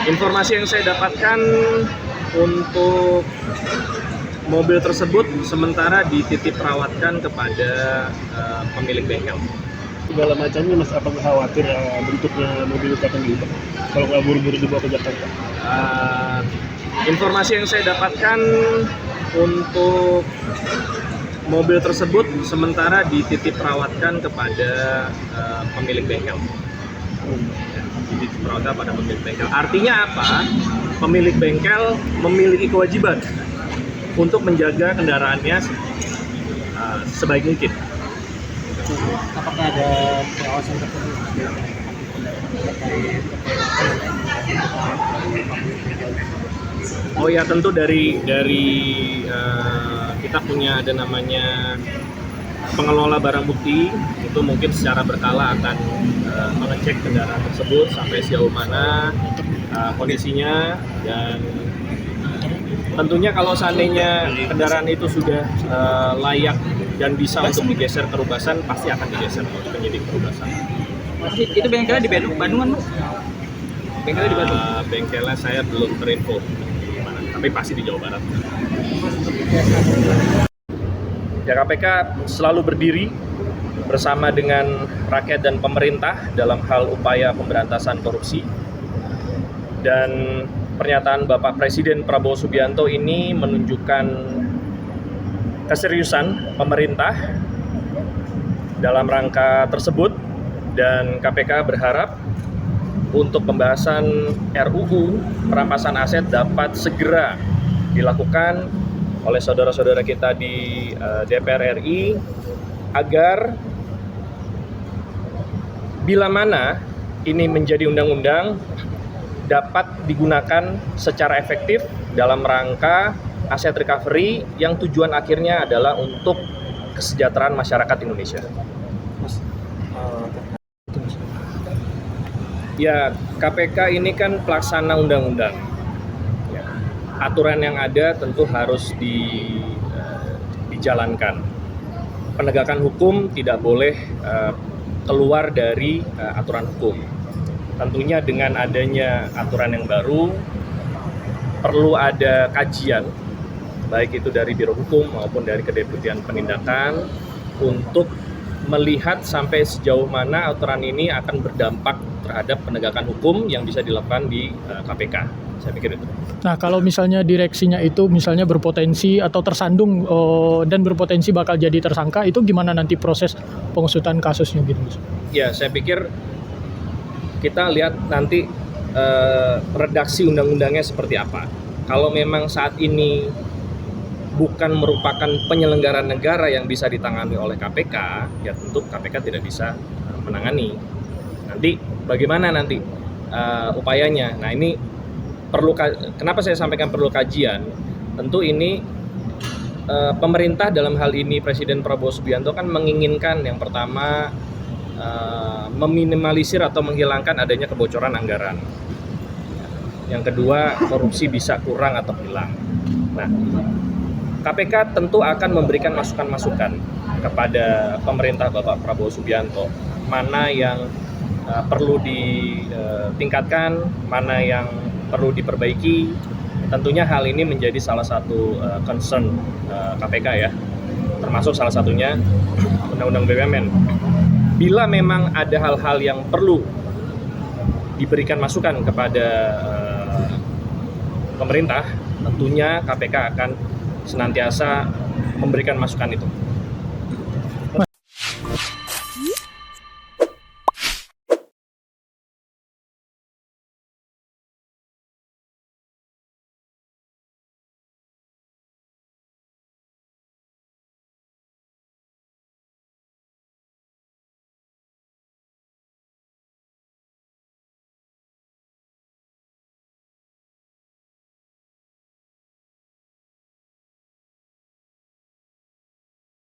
Informasi yang saya dapatkan untuk mobil tersebut sementara dititip rawatkan kepada pemilik bengkel. Segala macamnya Mas, apa khawatir bentuknya mobil kapan gitu kalau nggak buru-buru dibawa ke Jakarta? Informasi yang saya dapatkan untuk mobil tersebut sementara dititip rawatkan kepada pemilik bengkel. Dititip rawatkan pada pemilik bengkel. Artinya apa? Pemilik bengkel memiliki kewajiban untuk menjaga kendaraannya sebaik mungkin. Apakah ada pengawasan tertentu? Oh ya, tentu dari kita punya ada namanya pengelola barang bukti, itu mungkin secara berkala akan mengecek kendaraan tersebut sampai sejauh mana kondisinya, dan tentunya kalau seandainya kendaraan itu sudah layak dan bisa untuk digeser ke Rubasan, pasti akan digeser oleh penyidik Rubasan. Itu bengkelnya di Bandungan, Mas? Bengkelnya di Bandung? Bengkelnya saya belum terinfo di mana, tapi pasti di Jawa Barat. Ya, KPK selalu berdiri bersama dengan rakyat dan pemerintah dalam hal upaya pemberantasan korupsi. Dan pernyataan Bapak Presiden Prabowo Subianto ini menunjukkan keseriusan pemerintah dalam rangka tersebut, dan KPK berharap untuk pembahasan RUU perampasan aset dapat segera dilakukan oleh saudara-saudara kita di DPR RI agar bila mana ini menjadi undang-undang dapat digunakan secara efektif dalam rangka aset recovery yang tujuan akhirnya adalah untuk kesejahteraan masyarakat Indonesia. Ya, KPK ini kan pelaksana undang-undang. Ya, aturan yang ada tentu harus dijalankan. Penegakan hukum tidak boleh keluar dari aturan hukum. Tentunya dengan adanya aturan yang baru, perlu ada kajian, baik itu dari Biro Hukum maupun dari Kedeputian Penindakan, untuk melihat sampai sejauh mana aturan ini akan berdampak terhadap penegakan hukum yang bisa dilakukan di KPK. Saya pikir itu. Nah, kalau misalnya direksinya itu misalnya berpotensi atau tersandung dan berpotensi bakal jadi tersangka, itu gimana nanti proses pengusutan kasusnya gitu? Ya, saya pikir kita lihat nanti redaksi undang-undangnya seperti apa. Kalau memang saat ini bukan merupakan penyelenggaraan negara yang bisa ditangani oleh KPK, ya tentu KPK tidak bisa menangani. Nanti bagaimana nanti upayanya? Nah, ini perlu, kenapa saya sampaikan perlu kajian? Tentu ini pemerintah dalam hal ini Presiden Prabowo Subianto kan menginginkan yang pertama meminimalisir atau menghilangkan adanya kebocoran anggaran. Yang kedua, korupsi bisa kurang atau hilang. Nah, KPK tentu akan memberikan masukan-masukan kepada pemerintah Bapak Prabowo Subianto, mana yang perlu ditingkatkan, mana yang perlu diperbaiki. Tentunya hal ini menjadi salah satu concern KPK ya, termasuk salah satunya Undang-Undang BUMN. Bila memang ada hal-hal yang perlu diberikan masukan kepada pemerintah, tentunya KPK akan senantiasa memberikan masukan itu.